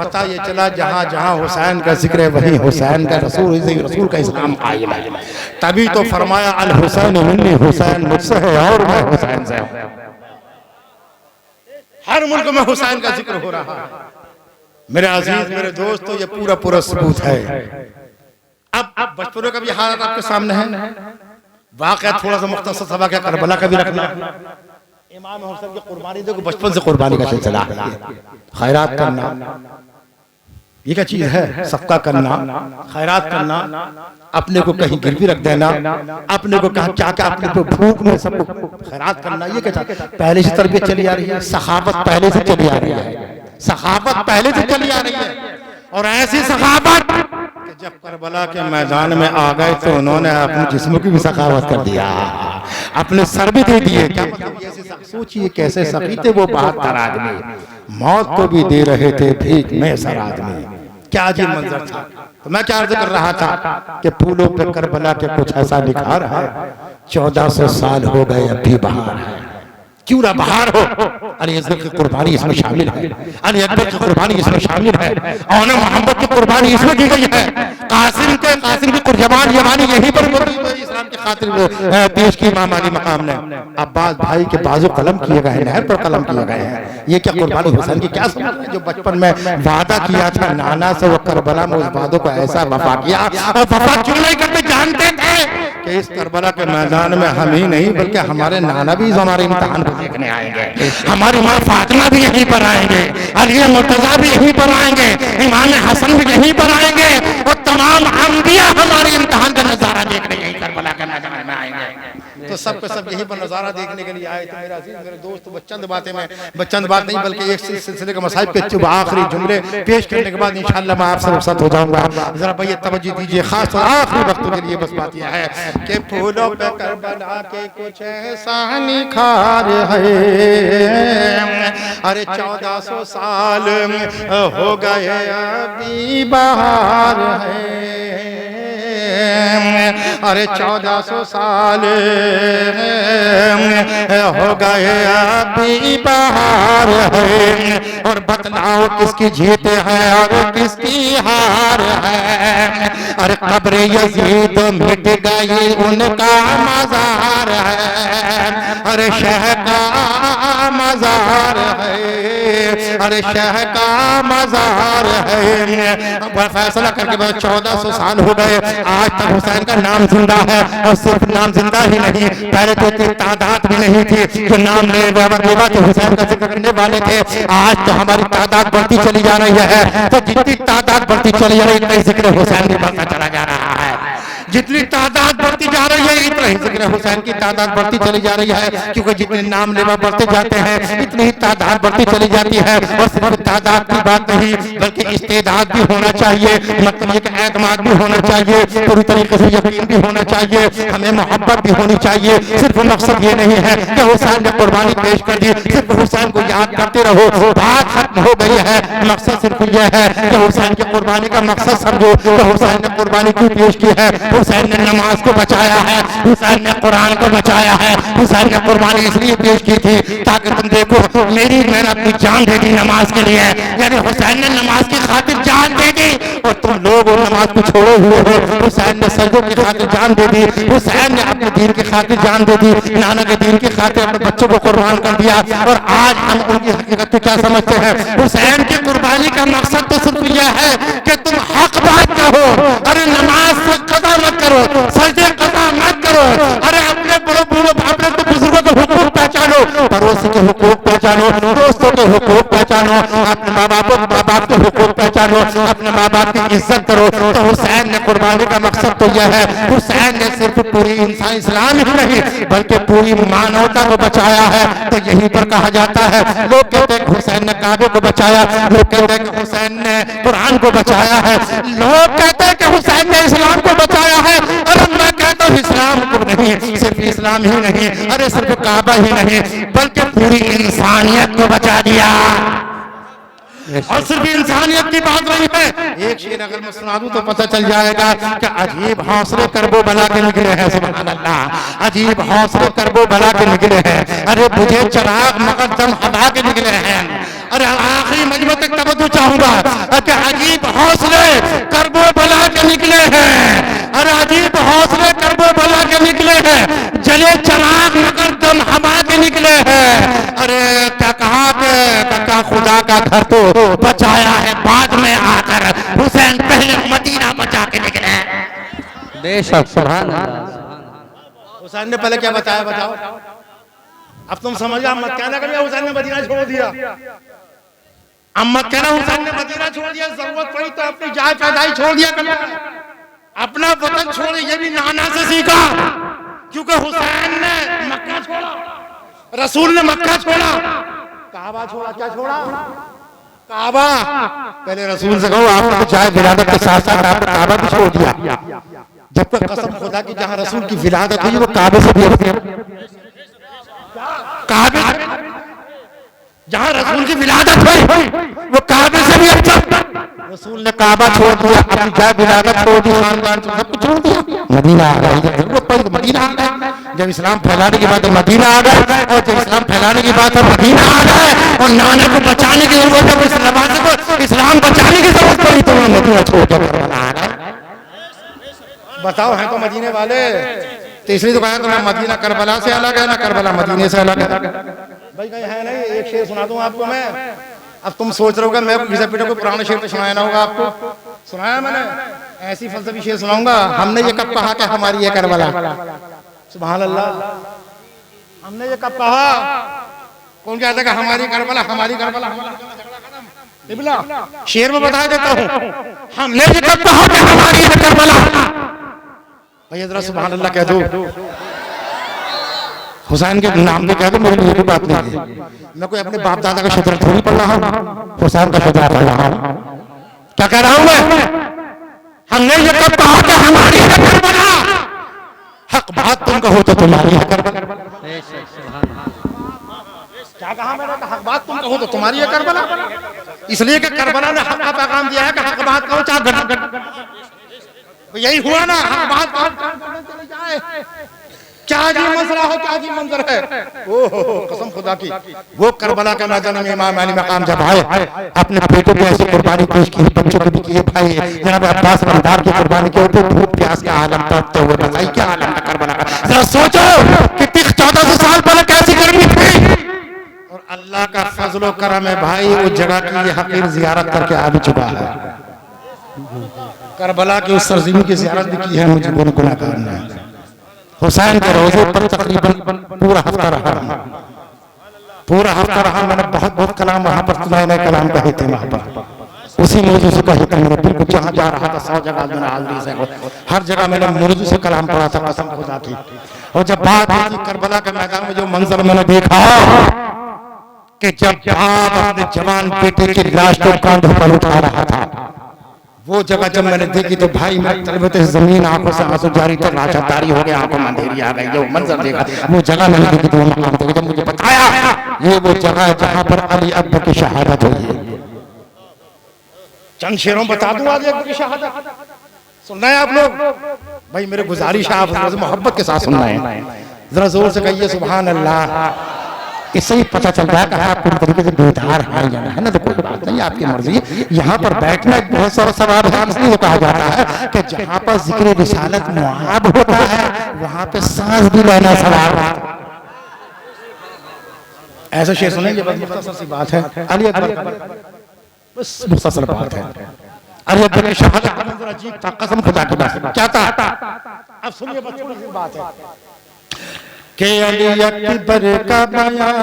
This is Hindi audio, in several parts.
पता ये चला जहाँ जहाँ हुसैन का जिक्र है वहीं हुसैन का रसूल का इस्लाम कायम है। तभी तो फरमाया अल हुसैन मिन्नी, हुसैन मुझसे है और मैं हुसैन से हूं। हर मुल्क में हुसैन का जिक्र हो रहा है। मेरे अजीज मेरे दोस्त, तो ये पूरा पूरा सबूत है। अब बचपन का भी हालत आपके सामने है। वाक़या थोड़ा सा मुख्तसर सा वाक़या करबला का भी रखना। इमाम हुसैन की कुर्बानी देखो, बचपन से कुर्बानी का सिलसिला है। खैरात करना ये क्या चीज है? सबका करना, खैरात करना, अपने को कहीं गिरवी रख देना, अपने को कहा क्या क्या अपने को भूख में सब खैरात करना, ये क्या पहले से तरबियत चली आ रही है। सखावत पहले से चली आ रही है, सखावत पहले से चली आ रही है। और ऐसी सखावत कि जब करबला के मैदान में आ गए तो उन्होंने अपने जिस्म की भी सखावत कर दिया, अपने सर भी दे दिए। क्या मतलब? सोचिए कैसे सखी थे वो 72 आदमी, मौत को भी दे रहे थे भीख में सर आदमी। क्या अजीब मंजर था। तो मैं क्या अर्ज कर रहा था कि फूलों पे करबला के कुछ ऐसा निखार है। 1400 साल हो गए अब भी बहार है। क्यों ना बहार हो? अली असगर की कुर्बानी इसमें शामिल है, अली अकबर की कुर्बानी इसमें शामिल है, और मोहम्मद की कुर्बानी इसमें की गई है। कासिम की कुर्बानी यमानी यहीं पर इस्लाम की खातिर पेश की इमाम अली मकाम ने। अब्बास भाई के बाजू कलम किए गए हैं, नहर पर कलम किए गए हैं। ये क्या कुर्बानी हुसैन की क्या समझ है? जो बचपन में वादा किया था नाना से, वो करबला में उस वादों को ऐसा वफा किया। और वफा क्यों नहीं करते? जानते थे कि इस करबला के मैदान में हम ही नहीं बल्कि हमारे नाना भी हमारे इम्तिहान को देखने आएंगे, हमारी माँ फातिमा भी यहीं पर आएंगे, अली मुर्तजा भी यहीं पर आएंगे, इमाम हसन भी यहीं पर आएंगे, और तमाम अंबिया हमारे इम्तिहान का नजारा देखने यहीं करबला के मैदान में आएंगे। तो सब यहीं पर नजारा देखने के लिए आए थे। मेरा अजीज मेरे दोस्त, चंद बातें में चंद बात नहीं बल्कि एक सिलसिले का मसाइब के आखिरी जुमले पेश करने के बाद इंशाअल्लाह मैं आपसे रुखसत हो जाऊंगा। जरा भैया तवज्जो दीजिए, खास तौर आखिरी वक्त के लिए बस बात यह है कि फूलों पे करबला के कुछ ऐसा निखार है। अरे 1400 साल हो गए अभी बहार है। अरे 1400 साल हो गए अभी बहार है। और बतलाओ किसकी जीत है और किसकी हार है। अरे कब्र यजीद मिट गई उनका मजार है। अरे शह का मजार है, अरे शह का मजार है। फैसला करके बाद 1400 साल हो गए, आज तक हुसैन का नाम जिंदा है। और सिर्फ नाम जिंदा ही नहीं, पहले तो इतनी तादाद भी नहीं थी जो नाम ले तो हुसैन का जिक्र करने वाले थे। आज तो हमारी तादाद बढ़ती चली जा रही है। तो जितनी तादाद बढ़ती चली जा रही है इतना जिक्र हुसैन भी बढ़ता चला जा रहा है। जितनी तादाद बढ़ती जा रही है इतना ही जिक्र हुसैन की तादाद बढ़ती चली जा रही है। क्योंकि जितने नाम लेवा बढ़ते जाते हैं इतनी ही तादाद बढ़ती चली जाती है। और सिर्फ तादाद की बात नहीं बल्कि इस्तेदाद भी होना चाहिए, मतलब एक एतमाद भी होना चाहिए, पूरी तरीके से यकीन भी होना चाहिए, हमें मोहब्बत भी होनी चाहिए। सिर्फ मकसद ये नहीं है कि हुसैन ने कुर्बानी पेश कर दी, सिर्फ हुसैन को याद करते रहो, बात खत्म हो गई है। मकसद सिर्फ यह है कि हुसैन की कुर्बानी का मकसद समझो कि हुसैन ने कुर्बानी क्यों पेश की है। हुसैन ने नमाज को बचाया है, हुसैन ने कुरान को बचाया है। हुसैन ने कुर्बानी इसलिए पेश की थी ताकि तुम देखो मैंने अपनी जान दे दी नमाज के लिए। यानी हुसैन ने नमाज की खातिर जान दे दी और तुम लोग नमाज को छोड़े हुए हो। हुसैन ने सजदों की खातिर जान दे दी, हुसैन ने अपने दीन की खातिर जान दे दी, नाना के दीन की खातिर अपने बच्चों को कुर्बान कर दिया। और आज हम उनकी हकीकत को क्या समझते हैं? हुसैन की कुर्बानी का मकसद तो सिर्फ यह है कि तुम हक बात कहो। अरे नमाज से कदा मत करो, सजदे कदा मत करो। अरे अपने बड़ों अपने तो बुजुर्गों के हुकूक पहचानो, पड़ोसी के हुकूक पहचानो, दोस्तों के हुकूक पहचानो, अपने माँ बाप के हुकूक पहचानो, अपने माँ बाप की इज्जत करो। तो हुसैन ने कुर्बानी का मकसद तो यह है, हुसैन ने सिर्फ पूरी इंसान इस्लाम ही नहीं बल्कि पूरी मानवता को बचाया है। तो यहीं पर कहा जाता है, लोग कहते हैं हुसैन ने काबे को बचाया, लोग कहते हैं कि हुसैन ने कुरान को बचाया है, लोग कहते हैं कि हुसैन ने इस्लाम को बचाया है। अरे मैं कहता हूँ इस्लाम को नहीं, सिर्फ इस्लाम ही नहीं, अरे सिर्फ काबा ही नहीं बल्कि पूरी इंसानियत को बचा दिया। और सिर्फ इंसानियत की बात नहीं है, एक शेर अगर मैं सुना दूं तो पता चल जाएगा कि अजीब हौसले करबो बला के निकले हैं। सुभान अल्लाह, अजीब हौसले करबो बला के निकले हैं। अरे बुझे चराग मगर दम हवा के निकले हैं। अरे आखिरी मजमे तक तवज्जो चाहूंगा। घर तो बचाया है बाद में आकर, हुसैन पहले मदीना बचा के निकले। बेशक, सुभान अल्लाह। हुसैन ने पहले क्या बताया, बताओ। अब तुम समझ गया, मत कहना कभी हुसैन ने मदीना छोड़ दिया। अब मत कहना हुसैन ने मदीना छोड़ दिया, जरूरत पड़ी तो अपनी जाय पैदाई छोड़ दिया, अपना वतन छोड़। ये भी नाना से सीखा, क्योंकि हुसैन ने मक्का छोड़ा, रसूल ने मक्का छोड़ा, काबा छोड़ा। क्या छोड़ा? काबा। पहले रसूल से कहो आपने तो जाए विलादत के साथ साथ आपने काबा भी छोड़ दिया। जब तक कसम खुदा की जहां रसूल की विलादत हुई वो काबे से भी काबे, जहां रसूल की विलादत हुई वो काबे से भी अच्छा। रसूल ने काबा छोड़ दिया, अपनी जाए विलादत छोड़ दी, खानदान सब कुछ छोड़ दिया, मदीना आ गए। जब जरूरत पड़ी तो मदीना आ गए, जब इस्लाम फैलाने की बात है मदीना आ गए, और जब इस्लाम फैलाने की बात है मदीना आ गए, और नाना को बचाने की जरूरत है, इस्लाम बचाने की जरूरत पड़ी तो मदीना छोड़ कर करबला आ गए। बताओ, हैं तो मदीने वाले। तीसरी तो कहा तो ना मदीना करबला से अलग है, ना करबला मदीने से अलग है। भाई कहीं है नहीं, एक शेर सुना दूं आपको मैं। अब तुम सोच रहे हो मैं घिसा पीटा को पुराना शेर तो सुनाया ना होगा आपको। सुनाया मैंने, ऐसी फलसफी शेर सुनाऊंगा। हमने ये कब कहा कि हमारी ये करबला? सुभान अल्लाह। हमने ये कब कहा? कौन कहता है हमारी करबला, हमारी करबला, हमारा शेर में बता देता हूँ। हमने ये कब कहा कि हमारी ये करबला? भैया जरा सुभान अल्लाह कह दो। हुसैन के नाम पे कह दो, मेरे लिए कोई बात नहीं है। मैं कोई अपने बाप दादा का शतरा थोड़ी पढ़ रहा हूँ, हुसैन का शतरा पढ़ रहा हूँ। क्या कह रहा हूँ मैं? हमने ये कब कहा कि हमारी है करबला? हक बात तुम कहो तो तुम्हारी है करबला। क्या कहा मैंने? हक बात तुम कहो तो तुम्हारी है करबला। इसलिए कि करबला ने हक का पैगाम दिया है कि हक बात कहो चाहे गलत। यही हुआ ना, हक बात चले जाए, क्या जी मसला हो, क्या जी मंजर है। ओहो कसम खुदा की, वो करबला के मैदान में इमाम अली मकाम जब आए, अपने बेटों की ऐसी कुर्बानी पेश की, बच्चों की भी किए भाई। जनाब अब्बास रमदार की कुर्बानी के ऊपर भूख प्यास का आलम तड़पते हुए, बताइए क्या आलम था करबला का। जरा सोचो कितनी 1400 साल पहले कैसी गर्मी थी, और अल्लाह का फजल व करम है भाई, वो जगह की ये हकीर जियारत करके आ भी चुका है। करबला की उस सरजमीन की जियारत भी की है, मुझे गुनाहगार ने। हुसैन के रोजे पर तकरीबन पूरा हफ्ता रहा, पूरा हफ्ता रहा। मैंने बहुत बहुत कलाम वहां पर नए नए कलाम कहे थे वहां पर, उसी मौजू से कहे थे। मेरे बिल्कुल जहां जा रहा था 100 जगह मैंने हाजिरी से, हर जगह मैंने मौजू से कलाम पढ़ा था, कसम खुदा की। और जब बात आई थी करबला के मैदान में, जो मंजर मैंने देखा कि जब बाप अपने जवान बेटे की लाश को कांधों पर उठा रहा था, वो जगह जब मैंने देखी तो भाई मैं तलबत जमीन आंखों से आंसू जारी तो लाचारी हो गया, आंखों में अंधेरी आ गई। जो मंजर देखा, वो जगह मैंने देखी तो वो मकाम देखा, जब मुझे बताया ये वो जगह है जहां पर अली अकबर की शहादत हुई है। चंद शेरों बता दूं आज अकबर की शहादत सुनना है आप लोग। भाई मेरे गुजारिश है आप मोहब्बत के साथ सुनना है, जरा जोर से कहिए सुभान अल्लाह। इससे ही पता चल रहा है कि आप पूरी तरीके से बेदार हैं या है ना, तो कोई बात नहीं, आपकी मर्जी। यहाँ पर बैठना एक बहुत सारा सवाब है, इसलिए कहा जाता है कि जहाँ पर जिक्र रिसालत मुआब होता है वहाँ पे सांस भी लेना सवाब है। ऐसा शेर सुनेंगे, बस मुख्तसर सी बात है। अली अकबर, बस मुख्तसर बात है। अली अकबर की शहादत का मंजर अजीब था, कसम खुदा की बात। क्या था? अब सुनिए, बस थोड़ी सी बात है कि अली अकबर का बयां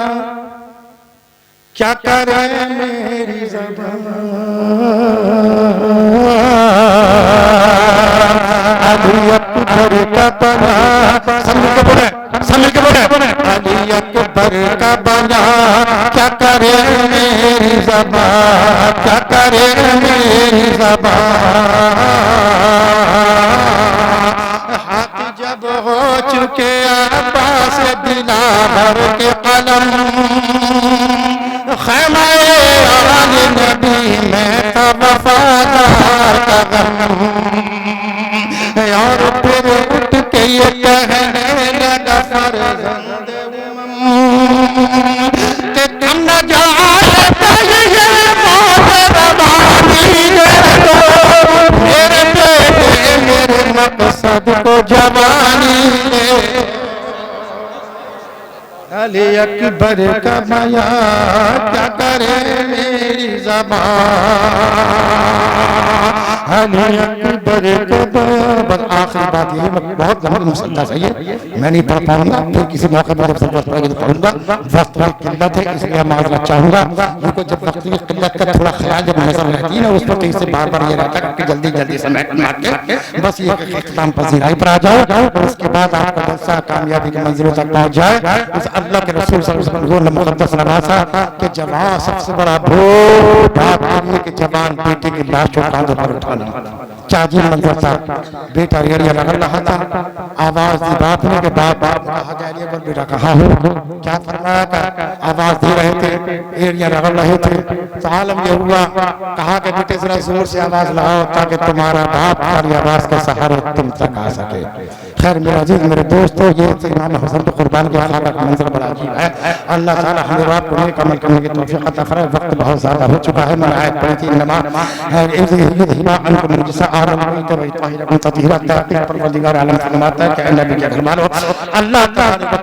क्या करे मेरी ज़बान। अली अकबर का बयां, समझ के बोले, समझ के बोले। अली अकबर का बयां क्या करे मेरी ज़बान, क्या करे मेरी ज़बान। हाथ जब हो चुके अब्बास दिलावर के कलम, ख़ैमाए आले नबी में था वफादार का गम। और फिर उठ के ये कहने लगा फर्जंद कि तुम न जाए पहले मौत रवानी दे दो मेरे बेटे, मेरे मकसद को जवानी दे। अली अकबर का बयां क्या करे मेरी अली अकबर कदा। बस आखिरी बात यही, मैं बहुत लंबी मुसल्ला सही है, मैं नहीं पढ़ पाऊंगा, फिर किसी मौके पर जब जरूरत पड़ेगी तो पढ़ूंगा। वक्त की किल्लत है इसलिए माजरत चाहूंगा, उनको जब वक्त की किल्लत का थोड़ा ख्याल जब नजर रहती है ना उस पर, तो इससे बार बार ये रहता है कि जल्दी जल्दी से मैं बस ये इख्तिताम पजीराई पर आ जाओ, और उसके बाद आपका जलसा कामयाबी की मंजिलों तक पहुंच जाए। उस अल्लाह के रसूल सल्लल्लाहु अलैहि वसल्लम ने मुक़द्दस नवासा कि जवान सबसे बड़ा भोग बाप के लिए कि जवान बेटे की लाश को कांधों पर उठाना। चाजी मंजर था, बेटा रेड़िया रगड़ रहा था, आवाज दी बाप ने कि बाप बाप ने कहा जा पर बेटा कहाँ हो, क्या फरमाया का आवाज दे रहे थे, एड़िया रगड़ रहे थे। तो आलम ये हुआ, कहा कि बेटे जरा जोर से आवाज लगाओ ताकि तुम्हारा बाप तुम्हारी आवाज के सहारे तुम तक आ सके। खैर मेरे अजीज मेरे दोस्तों, ये इमाम हसन तो कुर्बान के खाका का मंजर बड़ा अजीब है। अल्लाह ताला हमें बाप को नेक अमल करने की तौफीक अता फरमाए। वक्त बहुत ज्यादा हो चुका है, मैंने आयत पढ़ी थी, नमाज है हिबा अनकुम मुजसा आलम तो तहिरकुम ततीरा। परवरदिगार आलम फरमाता है कि ए नबी के घर वालों, अल्लाह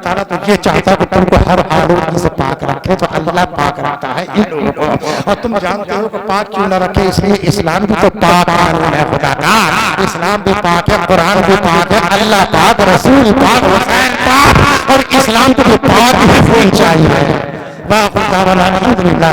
ताला तो ये चाहता है कि तुमको हर आलूदगी से पाक रखे, तो अल्लाह पाक रखता है इन लोगों को। और तुम जानते हो कि पाक क्यों न रखे, इसलिए इस्लाम भी तो पाक कानून है खुदा का। इस्लाम भी पाक है, कुरान भी पाक है, अल्लाह पाक, रसूल पाक, हुसैन पाक, और इस्लाम को भी पाक ही होना चाहिए। वाह खुदा वाला अल्हम्दुलिल्लाह।